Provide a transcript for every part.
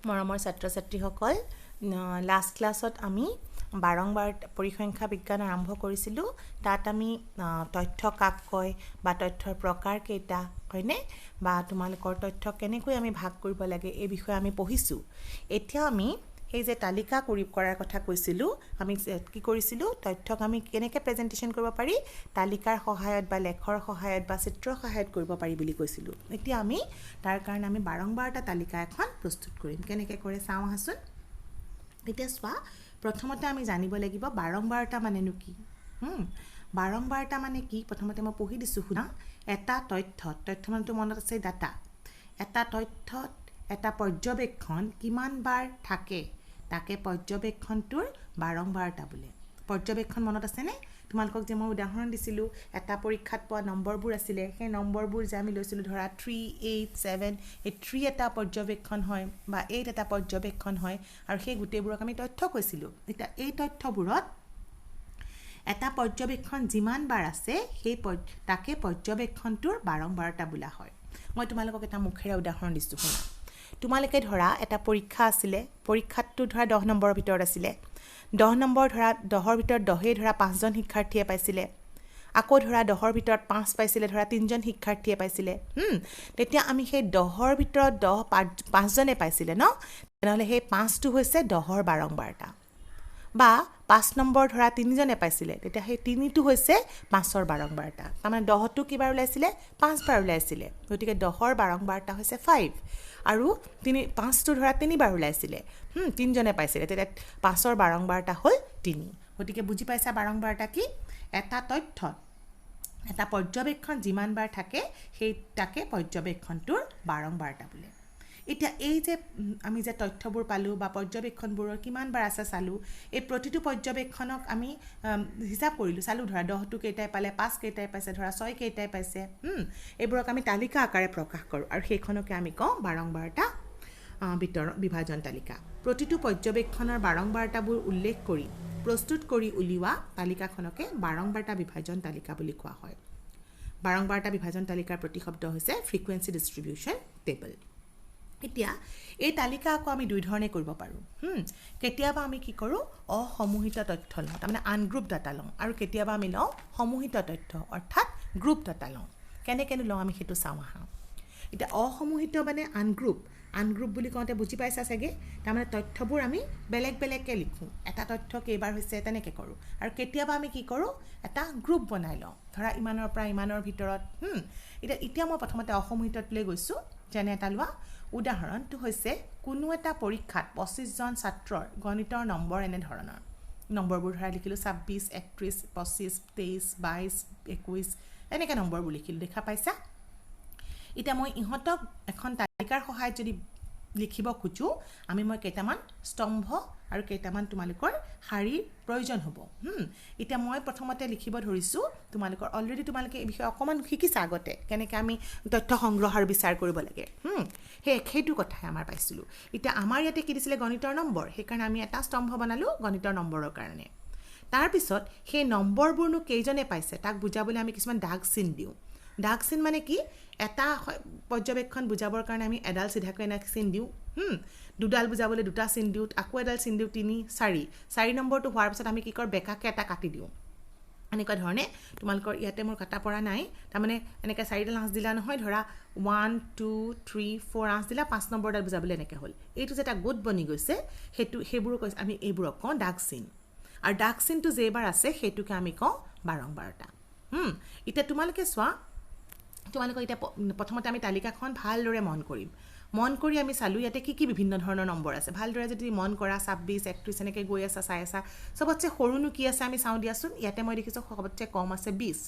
মৰমৰ ছাত্ৰ ছাত্ৰীসকল লাষ্ট ক্লাছত আমি বাৰংবাৰ পৰিসংখ্যা বিজ্ঞান আৰম্ভ কৰিছিলোঁ তাত আমি তথ্য কাক কয় বা তথ্যৰ প্ৰকাৰ কেইটা হয়নে বা তোমালোকৰ তথ্য কেনেকৈ আমি ভাগ কৰিব লাগে এই বিষয়ে আমি পঢ়িছোঁ এতিয়া আমি এই যে তালিকা কৰাৰ কথা কৈছিলোঁ আমি কি কৰিছিলোঁ তথ্যক আমি কেনেকৈ প্ৰেজেন্টেশ্যন কৰিব পাৰি তালিকাৰ সহায়ত বা লেখৰ সহায়ত বা চিত্ৰৰ সহায়ত কৰিব পাৰি বুলি কৈছিলোঁ এতিয়া আমি তাৰ কাৰণে আমি বাৰংবাৰ এটা তালিকা এখন প্ৰস্তুত কৰিম কেনেকৈ কৰে চাওঁ আহাচোন এতিয়া চোৱা প্ৰথমতে আমি জানিব লাগিব বাৰংবাৰটা মানেনো কি বাৰংবাৰটা মানে কি প্ৰথমতে মই পঢ়ি দিছোঁ শুনা এটা তথ্য মানেতো মনত আছে ডাটা এটা তথ্যত এটা পৰ্যবেক্ষণ কিমান বাৰ থাকে তাকে পৰ্যবেক্ষণটোৰ বাৰংবাৰটা বোলে পৰ্যবেক্ষণ মনত আছেনে তোমালোকক যে মই উদাহৰণ দিছিলোঁ এটা পৰীক্ষাত পোৱা নম্বৰবোৰ আছিলে সেই নম্বৰবোৰ যে আমি লৈছিলোঁ ধৰা 3 8 7 এই 3 এটা পৰ্যবেক্ষণ হয় বা 8 এটা পৰ্যবেক্ষণ হয় আৰু সেই গোটেইবোৰক আমি তথ্য কৈছিলোঁ এতিয়া এই তথ্যবোৰত এটা পৰ্যবেক্ষণ যিমান বাৰ আছে সেই তাকে পৰ্যবেক্ষণটোৰ বাৰংবাৰটা বোলা হয় মই তোমালোকক এটা মুখেৰে উদাহৰণ দিছোঁ শুনা তোমালোকে ধৰা এটা পৰীক্ষা আছিলে পৰীক্ষাটো ধৰা 10 নম্বৰৰ ভিতৰত আছিলে 10 নম্বৰ ধৰা 10ৰ ভিতৰত 10 ধৰা 5জন শিক্ষাৰ্থীয়ে পাইছিলে আকৌ ধৰা 10ৰ ভিতৰত 5 পাইছিলে ধৰা 3জন শিক্ষাৰ্থীয়ে পাইছিলে তেতিয়া আমি সেই 10ৰ ভিতৰত 5জনে পাইছিলে ন তেনেহ'লে সেই 5টো হৈছে 10ৰ বাৰংবাৰটা বা 5 নম্বৰ ধৰা 3জনে পাইছিলে তেতিয়া সেই 3টো হৈছে 5ৰ বাৰংবাৰটা তাৰমানে 10টো কিবাৰ ওলাইছিলে 5 বাৰ ওলাইছিলে গতিকে 10ৰ বাৰংবাৰটা হৈছে 5 আৰু 5টো ধৰা 3 বাৰ ওলাইছিলে 3জনে পাইছিলে তেতিয়া 5ৰ বাৰংবাৰটা হ'ল 3 গতিকে বুজি পাইছা বাৰংবাৰটা কি এটা তথ্যত এটা পৰ্যবেক্ষণ যিমান বাৰ থাকে সেই তাকে পৰ্যবেক্ষণটোৰ বাৰংবাৰটা বোলে এতিয়া এই যে আমি যে তথ্যবোৰ পালোঁ বা পৰ্যবেক্ষণবোৰৰ কিমান বাৰ আছে চালোঁ এই প্ৰতিটো পৰ্যবেক্ষণক আমি হিচাপ কৰিলোঁ চালোঁ ধৰা 10টো কেইটাই পালে 5 কেইটাই পাইছে ধৰা 6 কেইটাই পাইছে এইবোৰক আমি তালিকা আকাৰে প্ৰকাশ কৰোঁ আৰু সেইখনকে আমি কওঁ বাৰংবাৰটা বিভাজন তালিকা প্ৰতিটো পৰ্যবেক্ষণৰ বাৰংবাৰটাবোৰ উল্লেখ কৰি প্ৰস্তুত কৰি উলিওৱা তালিকাখনকে বাৰংবাৰটা বিভাজন তালিকা বুলি কোৱা হয় বাৰংবাৰটা বিভাজন তালিকাৰ প্ৰতিশব্দ হৈছে ফ্ৰিকুৱেঞ্চি ডিষ্ট্ৰিবিউশ্যন টেবল এতিয়া এই তালিকা আকৌ আমি দুই ধৰণে কৰিব পাৰোঁ কেতিয়াবা আমি কি কৰোঁ অসমূহিত তথ্য লওঁ তাৰমানে আনগ্ৰুপ ডাটা লওঁ আৰু কেতিয়াবা আমি লওঁ সমূহিত তথ্য অৰ্থাৎ গ্ৰুপ ডাটা লওঁ কেনেকৈ লওঁ আমি সেইটো চাওঁ আহা এতিয়া অসমূহিত মানে আনগ্ৰুপ বুলি কওঁতে বুজি পাইছা চাগে তাৰমানে তথ্যবোৰ আমি বেলেগ বেলেগকৈ লিখোঁ এটা তথ্য কেইবাৰ হৈছে তেনেকৈ কৰোঁ আৰু কেতিয়াবা আমি কি কৰোঁ এটা গ্ৰুপ বনাই লওঁ ধৰা ইমানৰ পৰা ইমানৰ ভিতৰত এতিয়া মই প্ৰথমতে অসমূহিতলৈ গৈছোঁ যেনে এটা লোৱা উদাহৰণটো হৈছে কোনো এটা পৰীক্ষাত 25জন ছাত্ৰৰ গণিতৰ নম্বৰ এনেধৰণৰ নম্বৰবোৰ ধৰা লিখিলোঁ 26 31 25 23 22 21 এনেকৈ নম্বৰবোৰ লিখিলোঁ দেখা পাইছা এতিয়া মই ইহঁতক এখন তালিকাৰ সহায়ত যদি লিখিব খোজোঁ মই কেইটামান স্তম্ভ আৰু কেইটামান তোমালোকৰ শাৰীৰ প্ৰয়োজন হ'ব এতিয়া মই প্ৰথমতে লিখিব ধৰিছোঁ তোমালোকৰ অলৰেডি তোমালোকে এই বিষয়ে অকণমান শিকিছা আগতে কেনেকৈ আমি তথ্য সংগ্ৰহ আৰু বিচাৰ কৰিব লাগে সেইটো কথাই আমাৰ পাইছিলোঁ এতিয়া আমাৰ ইয়াতে কি দিছিলে গণিতৰ নম্বৰ সেইকাৰণে আমি এটা স্তম্ভ বনালোঁ গণিতৰ নম্বৰৰ কাৰণে তাৰপিছত সেই নম্বৰবোৰনো কেইজনে পাইছে তাক বুজাবলৈ আমি কিছুমান দাগ চিন দিওঁ দাগ চিন মানে কি এটা পৰ্যবেক্ষণ বুজাবৰ কাৰণে আমি এডাল চিধাকৈ এনে চিন দিওঁ দুডাল বুজাবলৈ দুটা চিন দিওঁ আকৌ এডাল চিন দিওঁ 3 4 নম্বৰটো হোৱাৰ পিছত আমি কি কৰোঁ বেকাকৈ এটা কাটি দিওঁ এনেকুৱা ধৰণে তোমালোকৰ ইয়াতে মোৰ কাটা পৰা নাই তাৰমানে এনেকৈ 4ডাল আঁচ দিলা নহয় ধৰা 1 2 3 4 আঁচ দিলা 5 নম্বৰডাল বুজাবলৈ এনেকৈ হ'ল এইটো যে এটা গোট বনি গৈছে সেইবোৰক আমি এইবোৰক কওঁ দাগ চিন আৰু দাগ চিনটো যেইবাৰ আছে সেইটোকে আমি কওঁ বাৰংবাৰটা এতিয়া তোমালোকে চোৱা তোমালোকৰ এতিয়া প্ৰথমতে আমি তালিকাখন ভালদৰে মন কৰি আমি চালোঁ ইয়াতে কি বিভিন্ন ধৰণৰ নম্বৰ আছে ভালদৰে যদি মন কৰা 26 31 এনেকৈ গৈ আছা চাই আছা চবতছে সৰুনো কি আছে আমি চাওঁ দিয়াচোন ইয়াতে মই দেখিছোঁ চবতছে কম আছে 20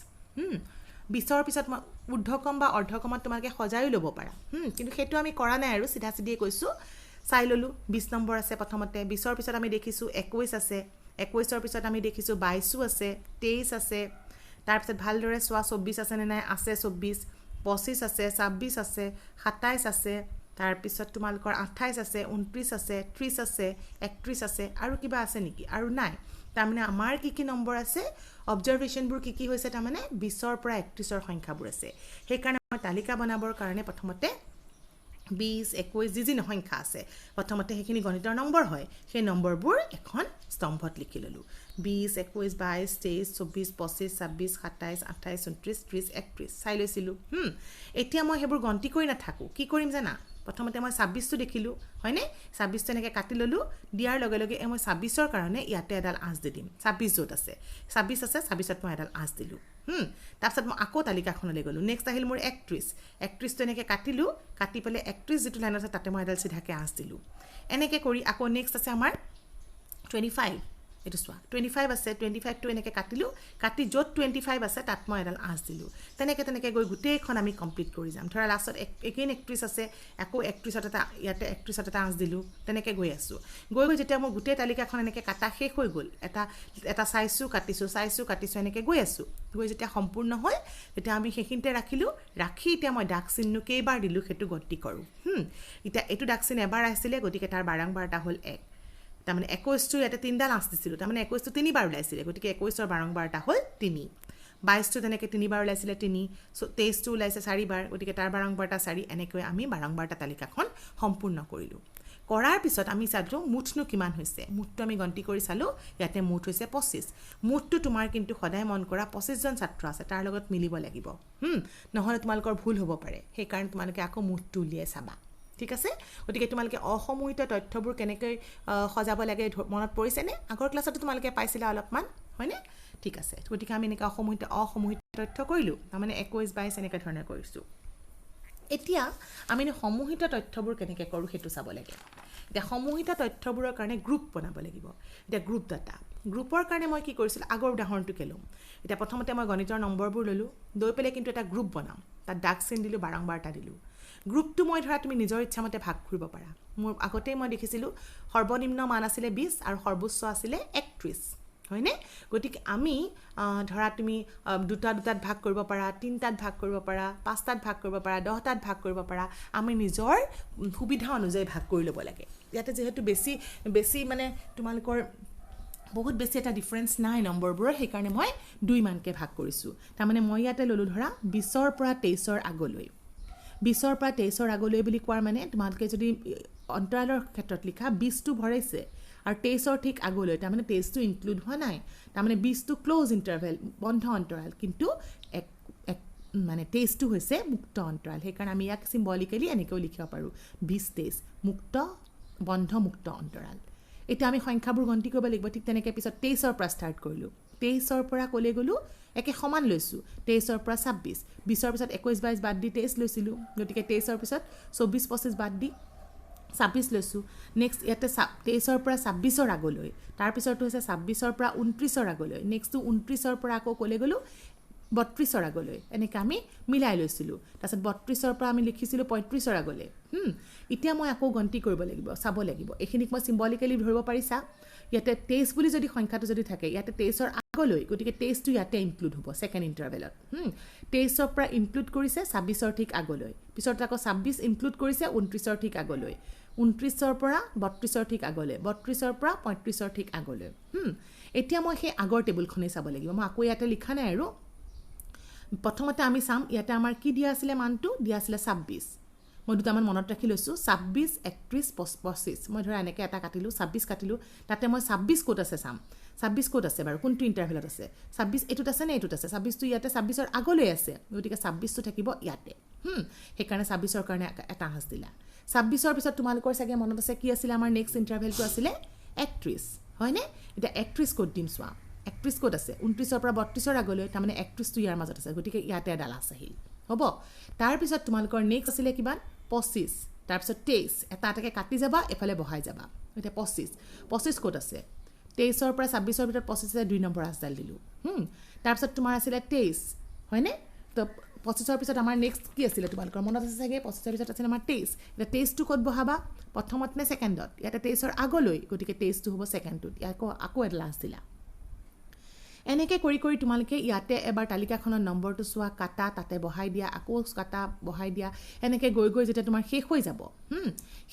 20ৰ পিছত মই ঊৰ্ধ্বকম বা অৰ্ধকমত তোমালোকে সজাইও ল'ব পাৰা কিন্তু সেইটো আমি কৰা নাই আৰু চিধা চিধিয়ে কৈছোঁ চাই ল'লোঁ 20 নম্বৰ আছে প্ৰথমতে 20ৰ পিছত আমি দেখিছোঁ 21 আছে 21ৰ পিছত আমি দেখিছোঁ 22 আছে 23 আছে তাৰপিছত ভালদৰে চোৱা 24 আছে নে নাই আছে 24 25 আছে 26 আছে 27 আছে তাৰপিছত তোমালোকৰ 28 আছে 29 আছে 30 আছে 31 আছে আৰু কিবা আছে নেকি আৰু নাই তাৰমানে আমাৰ কি নম্বৰ আছে অবজাৰভেশ্যনবোৰ কি হৈছে তাৰমানে 20ৰ পৰা 31ৰ সংখ্যাবোৰ আছে সেইকাৰণে মই তালিকা বনাবৰ কাৰণে প্ৰথমতে 20 21 যি সংখ্যা আছে প্ৰথমতে সেইখিনি গণিতৰ নম্বৰ হয় সেই নম্বৰবোৰ এখন স্তম্ভত লিখি ললো 20 21 22 23 24 25 26 27 28 29 30 31 চাই লৈছিলো এতিয়া মই সেইবোৰ গন্তি কৰি নাথাকো কি কৰিম জানা প্ৰথমতে মই 26 টো দেখিলো হয়নে 26 টো এনেকৈ কাটি ললো দিয়াৰ লগে লগে মই 26 ৰ কাৰণে ইয়াতে এডাল আঁচ দি দিম 26 য'ত আছে 26 আছে 26 ত মই এডাল আঁচ দিলো তাৰপিছত মই আকৌ তালিকাখনলৈ গ'লো নেক্সট আহিল মোৰ 31 টো এনেকৈ কাটিলো কাটি পেলাই 31 যিটো লাইন আছে তাতে মই এডাল চিধাকৈ আঁচ দিলো এনেকৈ কৰি আকৌ নেক্সট আছে আমাৰ 25 এটো চোৱা 25 আছে 25 টো এনেকৈ কাটিলো কাটি য'ত 25 আছে তাত মই এডাল আঁচ দিলো তেনেকৈ গৈ গোটেইখন আমি কমপ্লিট কৰি যাম ধৰা লাষ্টত একেইন 31 আছে আকৌ 31 ত এটা ইয়াতে 31 ত এটা আঁচ দিলো তেনেকৈ গৈ আছো গৈ যেতিয়া মোৰ গোটেই তালিকাখন এনেকৈ কাটা শেষ হৈ গ'ল এটা চাইছো কাটিছো এনেকৈ গৈ আছো গৈ যেতিয়া সম্পূৰ্ণ হ'ল তেতিয়া আমি সেইখিনিতে ৰাখি এতিয়া মই ডাক চিহ্ন কেইবাৰ দিলো সেইটো গন্তি কৰো এতিয়া এইটো ডাক চিহ্ন এবাৰ আহিছিলে গতিকে তাৰ বাৰংবাৰটা হ'ল 1 তাৰমানে 21 টো ইয়াতে তিনডাল আঁচ দিছিলো তাৰমানে 21 টো তিনিবাৰ ওলাইছিলে গতিকে 21 ৰ বাৰংবাৰটা হ'ল 3 22 টো তেনেকৈ তিনিবাৰ ওলাইছিলে 3 23 টো ওলাইছে 4 বাৰ গতিকে তাৰ বাৰংবাৰটা 4 এনেকৈ আমি বাৰংবাৰটা তালিকাখন সম্পূৰ্ণ কৰিলো কৰাৰ পিছত আমি চালো মুঠনো কিমান হৈছে মুঠটো আমি গন্তি কৰি চালো ইয়াতে মুঠ হৈছে 25 মুঠটো তোমাৰ কিন্তু সদায় মন কৰা 25 জন ছাত্ৰ আছে তাৰ লগত মিলিব লাগিব নহলে তোমালোকৰ ভুল হ'ব পাৰে সেই কাৰণ তোমালোকে আকৌ মুঠটো উলিয়াই চাবা ঠিক আছে গতিকে তোমালোকে অসমূহিত তথ্যবোৰ কেনেকৈ সজাব লাগে মনত পৰিছে নে আগৰ ক্লাছতো তোমালোকে পাইছিলা অলপমান হয়নে ঠিক আছে গতিকে আমি এনেকৈ অসমূহিত তথ্য কৰিলো তাৰমানে 21 22 এনেকৈ ধৰণে কৰিছো এতিয়া আমি সমূহিত তথ্যবোৰ কেনেকৈ কৰো সেইটো চাব লাগে এতিয়া সমূহিত তথ্যবোৰৰ কাৰণে গ্ৰুপ বনাব লাগিব এতিয়া গ্ৰুপ ডাটা গ্ৰুপৰ কাৰণে মই কি কৰিছিলো আগৰ উদাহৰণটোকে লম এতিয়া প্ৰথমতে মই গণিতৰ নম্বৰবোৰ ললো লৈ পেলাই কিন্তু এটা গ্ৰুপ বনাম তাত ডাক চিহ্ন দিলো বাৰংবাৰটা দিলো গ্ৰুপটো মই ধৰা তুমি নিজৰ ইচ্ছামতে ভাগ কৰিব পাৰা মোৰ আগতেই মই দেখিছিলো সৰ্বনিম্ন মান আছিলে 20 আৰু সৰ্বোচ্চ আছিলে 31 হয়নে গতিকে আমি ধৰা তুমি দুটাত ভাগ কৰিব পাৰা তিনটাত ভাগ কৰিব পাৰা পাঁচটাত ভাগ কৰিব পাৰা 10টাত ভাগ কৰিব পাৰা আমি নিজৰ সুবিধা অনুযায়ী ভাগ কৰি ল'ব লাগে ইয়াতে যেহেতু বেছি মানে তোমালোকৰ বহুত বেছি এটা ডিফাৰেন্স নাই নম্বৰবোৰৰ সেই কাৰণে মই 2 মানকে ভাগ কৰিছো তাৰ মানে মই ইয়াতে ললো ধৰা 20 ৰ পৰা 23 ৰ আগলৈ 20 ৰ পৰা 23 ৰ আগলৈ বুলি কোৱাৰ মানে তোমালোকে যদি অন্তৰালৰ ক্ষেত্ৰত লিখা 20 টো ভৰাইছে আৰু 23 ৰ ঠিক আগলৈ তাৰ মানে 23 টো ইনক্লুড হোৱা নাই তাৰ মানে 20 টো ক্লোজ ইন্টাৰভেল বন্ধ অন্তৰাল কিন্তু মানে 23 টো হৈছে মুক্ত অন্তৰাল সেই কাৰণে আমি ইয়াক সিম্বলিক্যালি এনেকৈ লিখিব পাৰো 20 23 মুক্ত বন্ধ মুক্ত অন্তৰাল এটা আমি সংখ্যাবোৰ গন্তি কৰিব লাগিব ঠিক তেনেকৈ পিছত 23 ৰ পৰা ষ্টাৰ্ট কৰিলো 23 ৰ পৰা কলে গলো একে সমান লৈছো 23 ৰ পৰা 26 20 ৰ পিছত 21 22 বাদ দি 23 লৈছিলো গতিকে 23 ৰ পিছত 24 25 বাদ দি 26 লৈছো নেক্সট ইয়াতে 23 ৰ পৰা 26 ৰ আগলৈ তাৰ পিছৰটো হৈছে 26 ৰ পৰা 29 ৰ আগলৈ নেক্সটটো 29 ৰ পৰা আকৌ কলে গলো 32 ৰ আগলৈ এনেকৈ আমি মিলাই লৈছিলো তাৰপিছত 32 ৰ পৰা আমি লিখিছিলো 35 ৰ আগলৈ এতিয়া মই আকৌ গন্তি কৰিব লাগিব চাব লাগিব এইখিনিক মই সিম্বলিক্যালি ধৰিব পাৰিছা ইয়াতে 23 বুলি যদি সংখ্যাটো যদি থাকে ইয়াতে 23 ৰ আগলৈ গতিকে 23 টো ইয়াতে ইনক্লুড হ'ব সেকেন্ড ইন্টাৰভেলত 23 ৰ পৰা ইনক্লুড কৰিছে 26 ৰ ঠিক আগলৈ পিছত আকৌ 26 ইনক্লুড কৰিছে 29 ৰ ঠিক আগলৈ 29 ৰ পৰা 32 ৰ ঠিক আগলৈ 32 ৰ পৰা 35 ৰ ঠিক আগলৈ এতিয়া মই সেই আগৰ টেবুলখনে চাব লাগিব মই আকৌ ইয়াতে লিখা নাই আৰু প্ৰথমতে আমি চাম ইয়াতে আমাৰ কি দিয়া আছিল মানটো দিয়া আছিল 26 মই দুটামান মনত ৰাখি লৈছো 26 31 25 মই ধৰা এনেকৈ এটা কাটিলো 26 কাটিলো তাতে মই 26 কোড আছে চাম 26 কোড আছে বাৰু কোনটো ইন্টাৰভেলত আছে 26 এটোত আছে নে এটোত আছে 26 টো ইয়াতে 26 ৰ আগলৈ আছে গতিকে 26 টো থাকিব ইয়াতে সেই কাৰণে 26 ৰ কাৰণে এটা হাস দিলা 26 ৰ পিছত তোমালোকৰ চাগে মনত আছে কি আছিল আমাৰ নেক্সট ইন্টাৰভেলটো আছিল 31 হয়নে এটা 31 কোড দিম চোৱা 31 কোড আছে 29 ৰ পৰা 32 ৰ আগলৈ তাৰ মানে 31 টো ইয়াৰ মাজত আছে গতিকে ইয়াতে এডাল আছে আহিল হ'ব তাৰ পিছত তোমালোকৰ নেক্সট আছিল কিমান 25 তাৰ পিছত 23 এটা এটাকে কাটি যাবা এফালে বহাই যাবা এটা 25 কোড আছে 23 ৰ পৰা 26 ৰ ভিতৰত 25 2 নম্বৰ আছডাল দিলো তাৰ পিছত তোমাৰ আছিল 23 হয়নে তো 25 ৰ পিছত আমাৰ নেক্সট কি আছিল তোমালোকৰ মনত আছে চাগে 25 ৰ পিছত আছিল আমাৰ 23 এটা 23 টো কোড বহাবা প্ৰথমত নে সেকেন্ডত ইয়াতে 23 ৰ আগলৈ গতিকে 23 টো হ'ব সেকেন্ডটোত আকৌ এডাল আছ দিলা এনেকৈ কৰি কৰি তোমালোকে ইয়াতে এবাৰ তালিকাখনৰ নম্বৰটো চোৱা, কাটা, তাতে বহাই দিয়া, আকৌ কাটা, বহাই দিয়া, এনেকৈ গৈ গৈ যেতিয়া তোমাৰ শেষ হৈ যাব,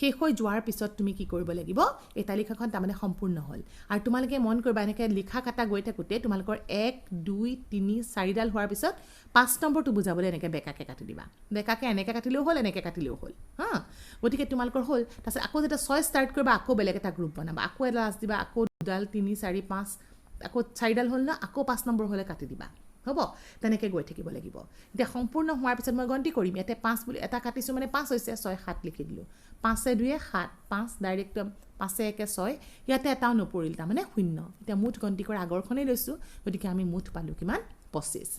শেষ হৈ যোৱাৰ পিছত তুমি কি কৰিব লাগিব, এই তালিকাখন তাৰমানে সম্পূৰ্ণ হ'ল। আৰু তোমালোকে মন কৰিবা এনেকৈ লিখা কাটা গৈ থাকোঁতে তোমালোকৰ 1 2 3 4ডাল হোৱাৰ পিছত 5 নম্বৰটো বুজাবলৈ এনেকৈ বেকাকৈ কাটি দিবা। বেকাকৈ এনেকৈ কাটিলেও হ'ল, এনেকৈ কাটিলেও হ'ল। গতিকে তোমালোকৰ হ'ল। তাৰপিছত আকৌ যেতিয়া 6 ষ্টাৰ্ট কৰিবা, আকৌ বেলেগ এটা গ্ৰুপ বনাবা, আকৌ এটা লাষ্ট দিবা, আকৌ 2ডাল 3 4 5, আকৌ 4ডাল হ'ল ন, আকৌ 5 নম্বৰ হ'লে কাটি দিবা। হ'ব, তেনেকৈ গৈ থাকিব লাগিব। এতিয়া সম্পূৰ্ণ হোৱাৰ পিছত মই গন্তি কৰিম। ইয়াতে 5 বুলি এটা কাটিছোঁ মানে 5 হৈছে, 6 7 লিখি দিলোঁ। 5 2 7, 5 ডাইৰেক্ট 5 1 6, ইয়াতে এটাও নপৰিল, তাৰমানে 0। এতিয়া মুঠ গন্তি কৰা আগৰখনেই লৈছোঁ, গতিকে আমি মুঠ পালোঁ কিমান, 25।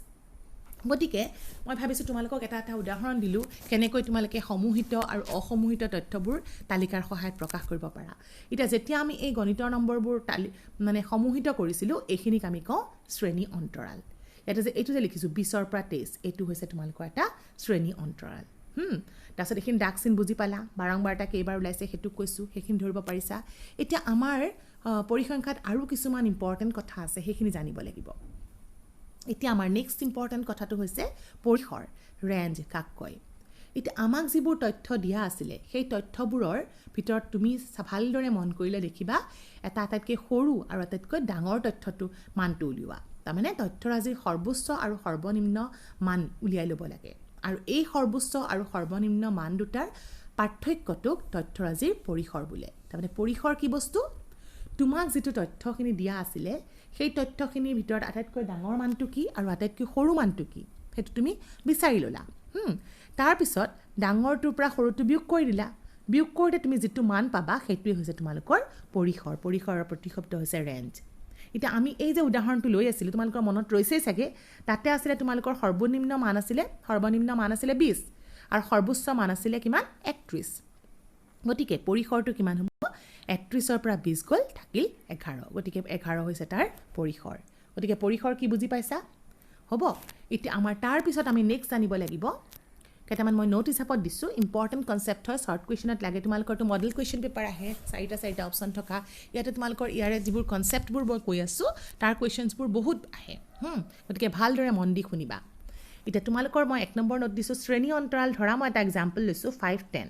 গতিকে মই ভাবিছোঁ তোমালোকক এটা উদাহৰণ দিলোঁ কেনেকৈ তোমালোকে সমূহিত আৰু অসমূহিত তথ্যবোৰ তালিকাৰ সহায়ত প্ৰকাশ কৰিব পাৰা। এতিয়া যেতিয়া আমি এই গণিতৰ নম্বৰবোৰ মানে সমূহিত কৰিছিলোঁ, এইখিনিক আমি কওঁ শ্ৰেণী অন্তৰাল। ইয়াতে যে এইটো যে লিখিছোঁ 20ৰ পৰা 23, এইটো হৈছে তোমালোকৰ এটা শ্ৰেণী অন্তৰাল। তাৰপিছত এইখিনি ডাক চিন বুজি পালা, বাৰম্বাৰটা কেইবাৰ ওলাইছে সেইটো কৈছোঁ, সেইখিনি ধৰিব পাৰিছা। এতিয়া আমাৰ পৰিসংখ্যাত আৰু কিছুমান ইম্পৰ্টেণ্ট কথা আছে, সেইখিনি জানিব লাগিব। এতিয়া আমাৰ নেক্সট ইম্পৰ্টেণ্ট কথাটো হৈছে পৰিসৰ, ৰেঞ্জ কাক কয়। এতিয়া আমাক যিবোৰ তথ্য দিয়া আছিলে, সেই তথ্যবোৰৰ ভিতৰত তুমি ভালদৰে মন কৰিলে দেখিবা এটা আটাইতকৈ সৰু আৰু আটাইতকৈ ডাঙৰ তথ্যটো মানটো উলিওৱা। তাৰমানে তথ্যৰাজিৰ সৰ্বোচ্চ আৰু সৰ্বনিম্ন মান উলিয়াই ল'ব লাগে। আৰু এই সৰ্বোচ্চ আৰু সৰ্বনিম্ন মান দুটাৰ পাৰ্থক্যটোক তথ্যৰাজিৰ পৰিসৰ বোলে। তাৰমানে পৰিসৰ কি বস্তু? তোমাক যিটো তথ্যখিনি দিয়া আছিলে, সেই তথ্যখিনিৰ ভিতৰত আটাইতকৈ ডাঙৰ মানটো কি আৰু আটাইতকৈ সৰু মানটো কি, সেইটো তুমি বিচাৰি ল'লা। তাৰপিছত ডাঙৰটোৰ পৰা সৰুটো বিয়োগ কৰি দিলা। বিয়োগ কৰোঁতে তুমি যিটো মান পাবা, সেইটোৱে হৈছে তোমালোকৰ পৰিসৰ। পৰিসৰৰ প্ৰতিশব্দ হৈছে ৰেঞ্জ। এতিয়া আমি এই যে উদাহৰণটো লৈ আছিলোঁ, তোমালোকৰ মনত ৰৈছেই চাগে, তাতে আছিলে তোমালোকৰ সৰ্বনিম্ন মান আছিলে 20 আৰু সৰ্বোচ্চ মান আছিলে কিমান, 31। গতিকে পৰিসৰটো কিমান হ'ব, 31ৰ পৰা 20 গ'ল, থাকিল 11। গতিকে 11 হৈছে তাৰ পৰিসৰ। গতিকে পৰিসৰ কি বুজি পাইছা? হ'ব। এতিয়া আমাৰ তাৰপিছত আমি নেক্সট জানিব লাগিব, কেইটামান মই নোট হিচাপত দিছোঁ, ইম্পৰ্টেণ্ট কনচেপ্ট হয়, শ্বৰ্ট কুৱেশ্যনত লাগে। তোমালোকৰতো মডেল কুৱেশ্যন পেপাৰ আহে, 4টা অপশ্যন থকা। ইয়াতে তোমালোকৰ ইয়াৰে যিবোৰ কনচেপ্টবোৰ মই কৈ আছোঁ, তাৰ কুৱেশ্যনছবোৰ বহুত আহে। গতিকে ভালদৰে মন দি শুনিবা। এতিয়া তোমালোকৰ মই 1 নম্বৰ নোট দিছোঁ, শ্ৰেণী অন্তৰাল ধৰা, মই এটা এক্সাম্পল লৈছোঁ 5 10।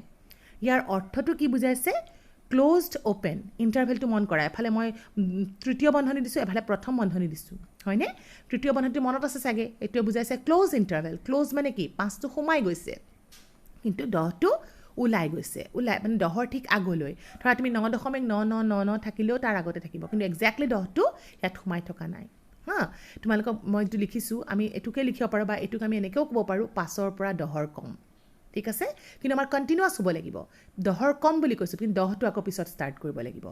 ইয়াৰ অৰ্থটো কি বুজাইছে? Closed open. ইণ্টাৰভেলটো মন কৰা, এফালে মই তৃতীয় বন্ধনী দিছোঁ, এফালে প্ৰথম বন্ধনী দিছোঁ, হয়নে? তৃতীয় বন্ধনীটো মনত আছে চাগে, এইটোৱে বুজাইছে ক্ল'জ ইণ্টাৰভেল। ক্ল'জ মানে কি, 5টো সোমাই গৈছে কিন্তু 10টো ওলাই গৈছে, মানে 10ৰ ঠিক আগলৈ। ধৰা তুমি 9.9999 থাকিলেও তাৰ আগতে থাকিব, কিন্তু একজেক্টলি 10টো ইয়াত সোমাই থকা নাই। তোমালোকক মই এইটো লিখিছোঁ, আমি এইটোকে লিখিব পাৰোঁ বা এইটোক আমি এনেকৈও ক'ব পাৰোঁ, 5ৰ পৰা 10ৰ কম। ঠিক আছে, কিন্তু আমাৰ কণ্টিনিউৱাছ হ'ব লাগিব। 10ৰ কম বুলি কৈছোঁ, কিন্তু 10টো আকৌ পিছত ষ্টাৰ্ট কৰিব লাগিব।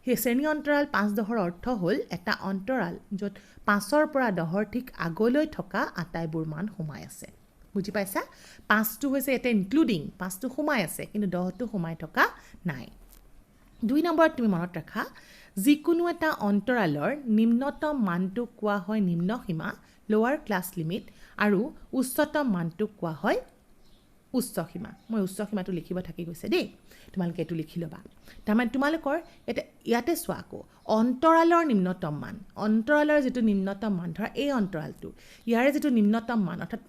সেই শ্ৰেণী অন্তৰাল 5 10ৰ অৰ্থ হ'ল এটা অন্তৰাল য'ত 5ৰ পৰা 10ৰ ঠিক আগলৈ থকা আটাইবোৰ মান সোমাই আছে। বুজি পাইছা? 5টো হৈছে এটা ইনক্লুডিং, 5টো সোমাই আছে, কিন্তু 10টো সোমাই থকা নাই। 2 নম্বৰত তুমি মনত ৰাখা, যিকোনো এটা অন্তৰালৰ নিম্নতম মানটোক কোৱা হয় নিম্ন সীমা, লোৱাৰ ক্লাছ লিমিট, আৰু উচ্চতম মানটোক কোৱা হয় উচ্চ সীমা। মই উচ্চ সীমাটো লিখিব থাকি গৈছে দেই, তোমালোকে এইটো লিখি ল'বা। তাৰমানে তোমালোকৰ ইয়াতে চোৱা, আকৌ অন্তৰালৰ নিম্নতম মান, অন্তৰালৰ যিটো নিম্নতম মান, ধৰা এই অন্তৰালটো, ইয়াৰে যিটো নিম্নতম মান অৰ্থাৎ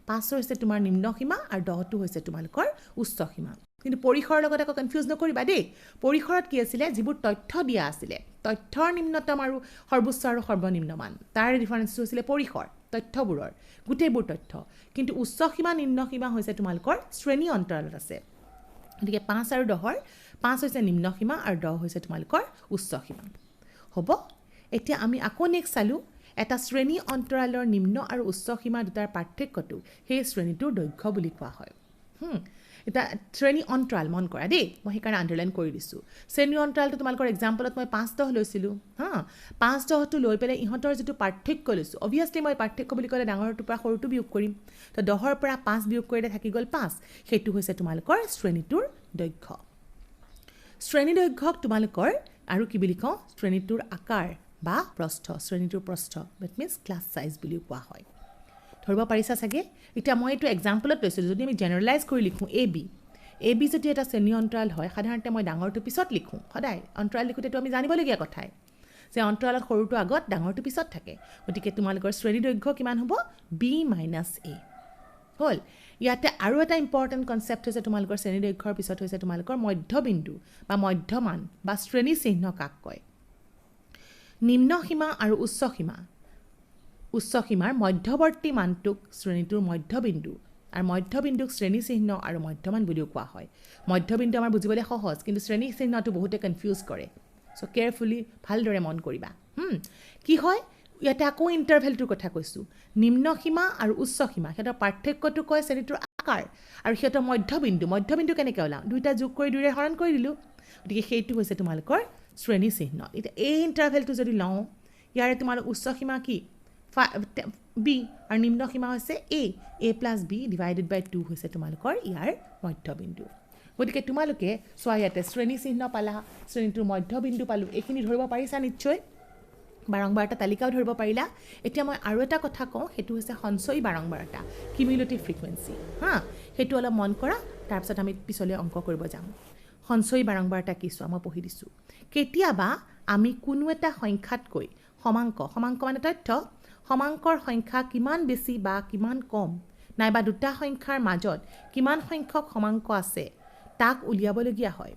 5 হৈছে তোমাৰ নিম্ন সীমা আৰু 10টো হৈছে তোমালোকৰ উচ্চ সীমা। কিন্তু পৰিসৰৰ লগত আকৌ কনফিউজ নকৰিবা দেই। পৰিসৰত কি আছিলে, যিবোৰ তথ্য দিয়া আছিলে, তথ্যৰ নিম্নতম আৰু সৰ্বোচ্চ আৰু সৰ্বনিম্ন মান, তাৰ ডিফাৰেঞ্চটো হৈছিলে পৰিসৰ, তথ্যবোৰৰ গোটেইবোৰ তথ্য। কিন্তু উচ্চ সীমা নিম্ন সীমা হৈছে তোমালোকৰ শ্ৰেণী অন্তৰালত আছে। গতিকে 5 আৰু 10ৰ 5 হৈছে নিম্ন সীমা আৰু 10 হৈছে তোমালোকৰ উচ্চ সীমা। হ'ব, এতিয়া আমি আকৌ নেক্সট চালোঁ, এটা শ্ৰেণী অন্তৰালৰ নিম্ন আৰু উচ্চ সীমা দুটাৰ পাৰ্থক্যটো সেই শ্ৰেণীটোৰ দৈৰ্ঘ্য বুলি কোৱা হয়। এটা শ্ৰেণী অন্তৰাল মন কৰা দেই, মই সেইকাৰণে আণ্ডাৰলাইন কৰি দিছোঁ। শ্ৰেণী অন্তৰালটো তোমালোকৰ এক্সাম্পলত মই 5 10 লৈছিলোঁ। 5 10টো লৈ পেলাই ইহঁতৰ যিটো পাৰ্থক্য লৈছোঁ, অভিয়াছলি মই পাৰ্থক্য বুলি ক'লে ডাঙৰটোৰ পৰা সৰুটো বিয়োগ কৰিম। তো 10ৰ পৰা 5 বিয়োগ কৰিলে থাকি গ'ল 5, সেইটো হৈছে তোমালোকৰ শ্ৰেণীটোৰ দৈৰ্ঘ্য। শ্ৰেণী দৈৰ্ঘ্যক তোমালোকৰ আৰু কি বুলি কওঁ, শ্ৰেণীটোৰ আকাৰ বা প্ৰস্থ, শ্ৰেণীটোৰ প্ৰস্থ, ডেট মিনছ ক্লাছ চাইজ বুলিও কোৱা হয়। ধৰিব পাৰিছা চাগে? এতিয়া মই এইটো এক্সাম্পলত লৈছিলোঁ, যদি আমি জেনেৰেলাইজ কৰি লিখোঁ এ বি যদি এটা শ্ৰেণী অন্তৰাল হয়, সাধাৰণতে মই ডাঙৰটো পিছত লিখোঁ, সদায় অন্তৰাল লিখোঁতেতো আমি জানিবলগীয়া কথাই যে অন্তৰালত সৰুটো আগত ডাঙৰটো পিছত থাকে গতিকে তোমালোকৰ শ্ৰেণী দৈৰ্ঘ্য কিমান হ'ব b - a হ'ল ইয়াতে আৰু এটা ইম্পৰ্টেণ্ট কনচেপ্ট হৈছে তোমালোকৰ শ্ৰেণী দৈৰ্ঘ্যৰ পিছত হৈছে তোমালোকৰ মধ্যবিন্দু বা মধ্যমান বা শ্ৰেণী চিহ্ন কাক কয় নিম্ন সীমা আৰু উচ্চ সীমাৰ মধ্যৱৰ্তী মানটোক শ্ৰেণীটোৰ মধ্যবিন্দু আৰু মধ্যবিন্দুক শ্ৰেণী চিহ্ন আৰু মধ্যমান বুলিও কোৱা হয় মধ্যবিন্দু আমাৰ বুজিবলৈ সহজ কিন্তু শ্ৰেণী চিহ্নটো বহুতে কনফিউজ কৰে সো কেয়াৰফুলি ভালদৰে মন কৰিবা কি হয় ইয়াতে আকৌ ইণ্টাৰভেলটোৰ কথা কৈছোঁ নিম্ন সীমা আৰু উচ্চ সীমা সিহঁতৰ পাৰ্থক্যটো কয় শ্ৰেণীটোৰ আকাৰ আৰু সিহঁতৰ মধ্যবিন্দু কেনেকৈ ওলাওঁ দুইটা যোগ কৰি দুইৰে হৰণ কৰি দিলোঁ গতিকে সেইটো হৈছে তোমালোকৰ শ্ৰেণী চিহ্ন এতিয়া এই ইণ্টাৰভেলটো যদি লওঁ ইয়াৰে তোমালোক উচ্চ সীমা কি বি আৰু নিম্ন সীমা হৈছে a + b / 2 হৈছে তোমালোকৰ ইয়াৰ মধ্যবিন্দু গতিকে তোমালোকে চোৱা ইয়াতে শ্ৰেণী চিহ্ন পালা শ্ৰেণীটোৰ মধ্যবিন্দু পালোঁ এইখিনি ধৰিব পাৰিছা নিশ্চয় বাৰংবাৰতা তালিকাও ধৰিব পাৰিলা এতিয়া মই আৰু এটা কথা কওঁ সেইটো হৈছে সঞ্চয়ী বাৰংবাৰতা কিউমুলেটিভ ফ্ৰিকুৱেঞ্চি সেইটো অলপ মন কৰা তাৰপিছত আমি পিছলৈ অংক কৰিব যাম সঞ্চয়ী বাৰংবাৰতা কি চোৱা মই পঢ়ি দিছোঁ কেতিয়াবা আমি কোনো এটা সংখ্যাতকৈ সমাংক মানে তথ্য সমাংকৰ সংখ্যা কিমান বেছি বা কিমান কম নাইবা দুটা সংখ্যাৰ মাজত কিমান সংখ্যক সমাংক আছে তাক উলিয়াবলগীয়া হয়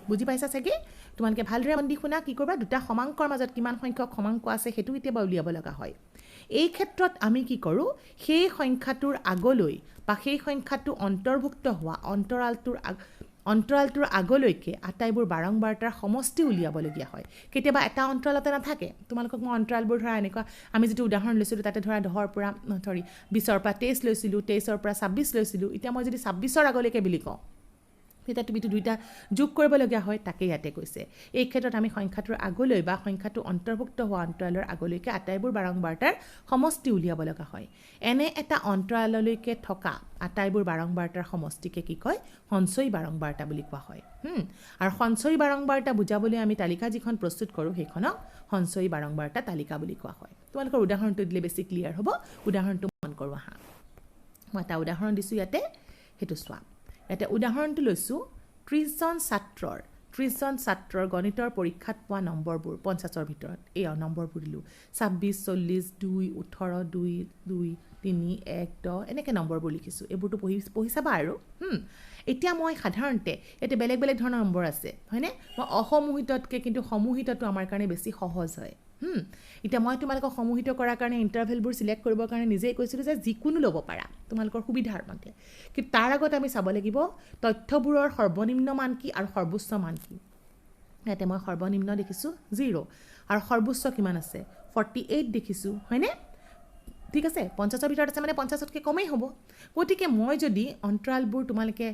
বুজি পাইছা চাগে তোমালোকে ভালদৰে মন দি শুনা কি কৰিবা দুটা সমাংকৰ মাজত কিমান সংখ্যক সমাংক আছে সেইটো কেতিয়াবা উলিয়াব লগা হয় এই ক্ষেত্ৰত আমি কি কৰোঁ সেই সংখ্যাটোৰ আগলৈ বা সেই সংখ্যাটো অন্তৰ্ভুক্ত হোৱা অন্তৰালটোৰ আগলৈকে আটাইবোৰ বাৰংবাৰতাৰ সমষ্টি উলিয়াবলগীয়া হয় কেতিয়াবা এটা অন্তৰালতে নাথাকে তোমালোকক মই অন্তৰালবোৰ ধৰা এনেকুৱা আমি যিটো উদাহৰণ লৈছিলোঁ তাতে ধৰা 10ৰ পৰা 20ৰ পৰা 23 লৈছিলোঁ 23ৰ পৰা 26 লৈছিলোঁ এতিয়া মই যদি 26ৰ আগলৈকে বুলি কওঁ তেতিয়া তুমিতো দুইটা যোগ কৰিবলগীয়া হয় তাকে ইয়াতে কৈছে এই ক্ষেত্ৰত আমি সংখ্যাটোৰ আগলৈ বা সংখ্যাটো অন্তৰ্ভুক্ত হোৱা অন্তৰালৰ আগলৈকে আটাইবোৰ বাৰংবাৰতাৰ সমষ্টি উলিয়াব লগা হয় এনে এটা অন্তৰাললৈকে থকা আটাইবোৰ বাৰংবাৰতাৰ সমষ্টিকে কি কয় সঞ্চয়ী বাৰংবাৰতা বুলি কোৱা হয় আৰু সঞ্চয়ী বাৰংবাৰতা বুজাবলৈ আমি তালিকা যিখন প্ৰস্তুত কৰোঁ সেইখনক সঞ্চয়ী বাৰংবাৰতা তালিকা বুলি কোৱা হয় তোমালোকৰ উদাহৰণটো দিলে বেছি ক্লিয়াৰ হ'ব উদাহৰণটো মন কৰোঁ আহা মই এটা উদাহৰণ দিছোঁ ইয়াতে সেইটো চোৱা এটা উদাহৰণটো লৈছোঁ 30জন ছাত্ৰৰ গণিতৰ পৰীক্ষাত পোৱা নম্বৰবোৰ 50ৰ ভিতৰত এই নম্বৰবোৰ দিলোঁ 26 40 2 18 2 2 3 1 10 এনেকৈ নম্বৰবোৰ লিখিছোঁ এইবোৰতো পঢ়ি চাবা আৰু এতিয়া মই সাধাৰণতে ইয়াতে বেলেগ ধৰণৰ নম্বৰ আছে হয়নে মই অসমূহিততকৈ কিন্তু সমূহিতটো আমাৰ কাৰণে বেছি সহজ হয় এতিয়া মই তোমালোকক সমূহিত কৰাৰ কাৰণে ইণ্টাৰভেলবোৰ চিলেক্ট কৰিবৰ কাৰণে নিজেই কৈছিলোঁ যে যিকোনো ল'ব পাৰা তোমালোকৰ সুবিধাৰ মতে কিন্তু তাৰ আগত আমি চাব লাগিব তথ্যবোৰৰ সৰ্বনিম্ন মান কি আৰু সৰ্বোচ্চ মান কি ইয়াতে মই সৰ্বনিম্ন দেখিছোঁ 0 আৰু সৰ্বোচ্চ কিমান আছে 48 দেখিছোঁ হয়নে ঠিক আছে 50ৰ ভিতৰত আছে মানে 50তকৈ কমেই হ'ব গতিকে মই যদি অন্তৰালবোৰ তোমালোকে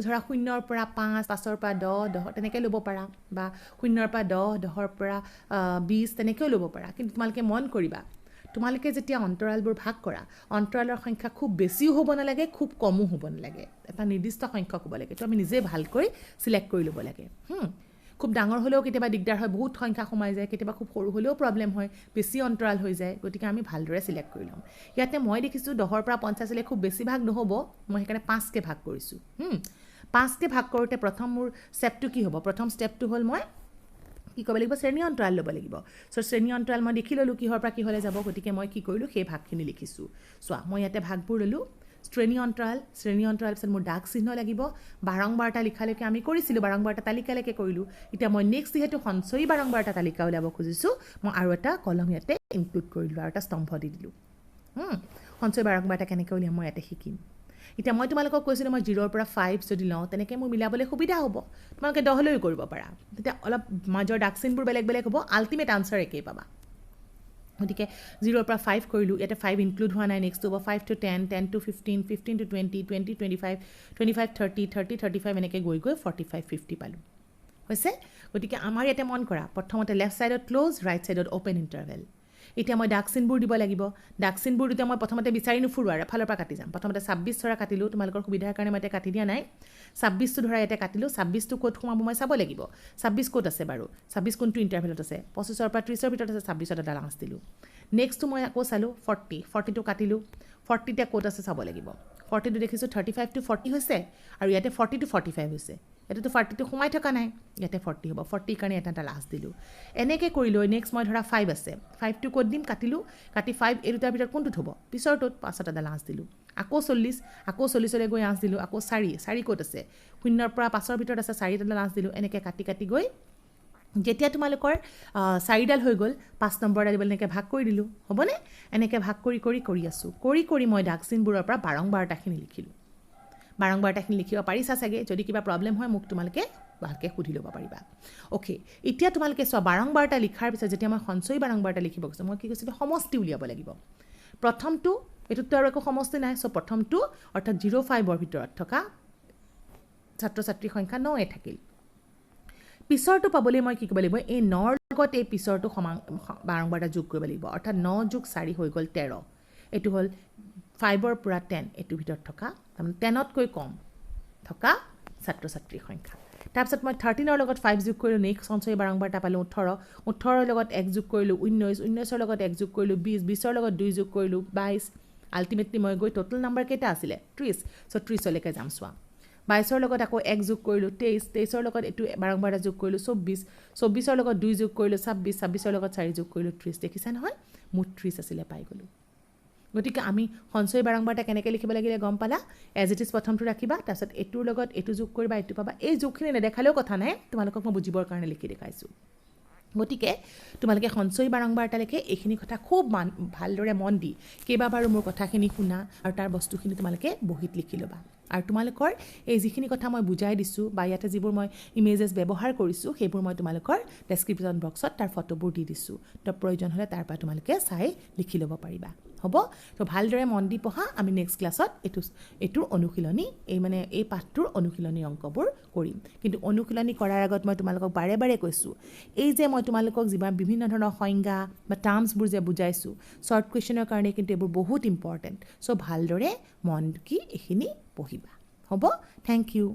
ধৰা 0ৰ পৰা 5 5ৰ পৰা 10 তেনেকৈ ল'ব পাৰা বা 0ৰ পৰা 10ৰ পৰা 20 তেনেকৈও ল'ব পাৰা কিন্তু তোমালোকে মন কৰিবা তোমালোকে যেতিয়া অন্তৰালবোৰ ভাগ কৰা অন্তৰালৰ সংখ্যা খুব বেছিও হ'ব নালাগে খুব কমো হ'ব নালাগে এটা নিৰ্দিষ্ট সংখ্যক হ'ব লাগে তো আমি নিজে ভালকৈ চিলেক্ট কৰি ল'ব লাগে খুব ডাঙৰ হ'লেও কেতিয়াবা দিগদাৰ হয় বহুত সংখ্যা সোমাই যায় কেতিয়াবা খুব সৰু হ'লেও প্ৰব্লেম হয় বেছি অন্তৰাল হৈ যায় গতিকে আমি ভালদৰে চিলেক্ট কৰি ল'ম ইয়াতে মই দেখিছোঁ 10ৰ পৰা 50 লৈ খুব বেছি ভাগ নহ'ব মই সেইকাৰণে 5কে ভাগ কৰিছোঁ 5কে ভাগ কৰোঁতে প্ৰথম মোৰ ষ্টেপটো কি হ'ব প্ৰথম ষ্টেপটো হ'ল মই কি কৰিব লাগিব শ্ৰেণী অন্তৰাল ল'ব লাগিব শ্ৰেণী অন্তৰাল মই দেখি ল'লোঁ কিহৰ পৰা কিহলৈ যাব গতিকে মই কি কৰিলোঁ সেই ভাগখিনি লিখিছোঁ চোৱা মই ইয়াতে ভাগবোৰ ল'লোঁ শ্ৰেণী অন্তৰাল পিছত মোৰ দাগ চিহ্ন লাগিব বাৰংবাৰতা লিখালৈকে আমি কৰিছিলোঁ বাৰংবাৰতা তালিকালৈকে কৰিলোঁ এতিয়া মই নেক্সট যিহেতু সঞ্চয়ী বাৰংবাৰতা তালিকা উলিয়াব খুজিছোঁ মই আৰু এটা কলম ইয়াতে ইনক্লুড কৰিলোঁ আৰু এটা স্তম্ভ দি দিলোঁ সঞ্চয়ী বাৰংবাৰতা কেনেকৈ উলিয়াম মই ইয়াতে শিকিম এতিয়া মই তোমালোকক কৈছিলোঁ মই 0ৰ পৰা 5 যদি লওঁ তেনেকৈ মোৰ মিলাবলৈ সুবিধা হ'ব তোমালোকে 10লৈও কৰিব পাৰা তেতিয়া অলপ মাজৰ দাগ চিহ্নবোৰ বেলেগ হ'ব আল্টিমেট আনচাৰ একেই পাবা গতিকে 0ৰ পৰা 5 কৰিলোঁ ইয়াতে 5 ইনক্লুড হোৱা নাই নেক্সট হ'ব 5 to 10 10 to 15 15 to 20 20 25 25 30 30 35 এনেকৈ গৈ 45 50 পালোঁ হৈছে গতিকে আমাৰ ইয়াতে মন কৰা প্ৰথমতে লেফ্ট ছাইডত ক্লোজ ৰাইট ছাইডত অ'পেন ইণ্টাৰভেল এতিয়া মই দাগ চিহ্নবোৰ দিব লাগিব দাগ চিহ্নবোৰ দিওঁতে মই প্ৰথমতে বিচাৰি নুফুৰোঁ আৰু এফালৰ পৰা কাটি যাম প্ৰথমতে 26 ধৰা কাটিলোঁ তোমালোকৰ সুবিধাৰ কাৰণে মই ইয়াতে কাটি দিয়া নাই 26টো ধৰা ইয়াতে কাটিলোঁ 26টো ক'ত সোমাব মই চাব লাগিব 26 ক'ত আছে বাৰু 26 কোনটো ইণ্টাৰভেলত আছে 25ৰ পৰা 30ৰ ভিতৰত আছে 26ত এটা লাঞ্চ দিলোঁ নেক্সটটো মই আকৌ চালোঁ 40টো কাটিলোঁ 40তে ক'ত আছে চাব লাগিব 40টো দেখিছোঁ 35 to 40 হৈছে আৰু ইয়াতে 40 to 45 হৈছে এটাতো 40টো সোমাই থকা নাই ইয়াতে 40 হ'ব 40 কাৰণে এটা লাষ্ট দিলোঁ এনেকৈ কৰিলোঁ নেক্সট মই ধৰা 5 আছে 5টো ক'ত দিম কাটিলোঁ কাটি 5 এই দুটাৰ ভিতৰত কোনটোত হ'ব পিছৰটোত 5ত এটা লাষ্ট দিলোঁ আকৌ 40 আকৌ 40লৈ গৈ আঁচ দিলোঁ আকৌ 4 ক'ত আছে 0ৰ পৰা 5ৰ ভিতৰত আছে 4 এটা লাষ্ট দিলোঁ এনেকৈ কাটি কাটি গৈ যেতিয়া তোমালোকৰ 4ডাল হৈ গ'ল 5 নম্বৰডাল দিবলৈ এনেকৈ ভাগ কৰি দিলোঁ হ'বনে এনেকৈ ভাগ কৰি আছোঁ কৰি মই দাগ চিনবোৰৰ পৰা বাৰংবাৰতাখিনি লিখিলোঁ বাৰংবাৰতাখিনি লিখিব পাৰিছা চাগে যদি কিবা প্ৰব্লেম হয় মোক তোমালোকে ভালকৈ সুধি ল'ব পাৰিবা অ'কে এতিয়া তোমালোকে চোৱা বাৰংবাৰতা লিখাৰ পিছত যেতিয়া মই সঞ্চয়ী বাৰংবাৰতা লিখিব কৈছোঁ মই কি কৈছিলোঁ সমষ্টি উলিয়াব লাগিব প্ৰথমটো এইটোতো আৰু একো সমষ্টি নাই চ' প্ৰথমটো অৰ্থাৎ 05ৰ ভিতৰত থকা ছাত্ৰ ছাত্ৰীৰ সংখ্যা 9 থাকিল পিছৰটো পাবলৈ মই কি কৰিব লাগিব এই 9ৰ লগত এই পিছৰটো বাৰংবাৰতা যোগ কৰিব লাগিব অৰ্থাৎ 9 + 4 হৈ গ'ল 13 এইটো হ'ল 5ৰ পৰা 10 এইটোৰ ভিতৰত থকা তাৰমানে 10তকৈ কম থকা ছাত্ৰ ছাত্ৰীৰ সংখ্যা তাৰপিছত মই 13ৰ লগত 5 যোগ কৰিলোঁ নেক্সট সঞ্চয়ী বাৰংবাৰতা পালোঁ 18ৰ লগত 1 যোগ কৰিলোঁ 19ৰ লগত 1 যোগ কৰিলোঁ 20ৰ লগত 2 যোগ কৰিলোঁ 22 আল্টিমেটলি মই গৈ টোটেল নাম্বাৰ কেইটা আছিলে 30 চ' 30লৈকে যাম চোৱা 22ৰ লগত আকৌ 1 যোগ কৰিলোঁ 23ৰ লগত এইটো বাৰংবাৰতা যোগ কৰিলোঁ 24ৰ লগত 2 যোগ কৰিলোঁ 26ৰ লগত 4 যোগ কৰিলোঁ 30 দেখিছা নহয় মুঠ 30 আছিলে পাই গ'লোঁ গতিকে আমি সঞ্চয়ী বাৰংবাৰতা কেনেকৈ লিখিব লাগিলে গম পালা এজ ইট ইজ প্ৰথমটো ৰাখিবা তাৰপিছত এইটোৰ লগত এইটো যোগ কৰিবা এইটো পাবা এই যোগখিনি নেদেখালেও কথা নাই তোমালোকক মই বুজিবৰ কাৰণে লিখি দেখাইছোঁ গতিকে তোমালোকে সঞ্চয়ী বাৰংবাৰতালৈকে এইখিনি কথা খুব ভালদৰে মন দি কেইবাবাৰো মোৰ কথাখিনি শুনা আৰু তাৰ বস্তুখিনি তোমালোকে বহীত লিখি ল'বা আৰু তোমালোকৰ এই যিখিনি কথা মই বুজাই দিছোঁ বা ইয়াতে যিবোৰ মই ইমেজেছ ব্যৱহাৰ কৰিছোঁ সেইবোৰ মই তোমালোকৰ ডেছক্ৰিপশ্যন বক্সত তাৰ ফটোবোৰ দি দিছোঁ তো প্ৰয়োজন হ'লে তাৰ পৰা তোমালোকে চাই লিখি ল'ব পাৰিবা হ'ব তো ভালদৰে মন দি পঢ়া আমি নেক্সট ক্লাছত এইটোৰ অনুশীলনী এই পাঠটোৰ অনুশীলনী অংকবোৰ কৰিম কিন্তু অনুশীলনী কৰাৰ আগত মই তোমালোকক বাৰে বাৰে কৈছোঁ এই যে মই তোমালোকক যিমান বিভিন্ন ধৰণৰ সংজ্ঞা বা টাৰ্মছবোৰ যে বুজাইছোঁ শ্বৰ্ট কুৱেশ্যনৰ কাৰণে কিন্তু এইবোৰ বহুত ইম্পৰ্টেণ্ট চ' ভালদৰে মন দি এইখিনি পঢ়িবা হ'ব থেংক ইউ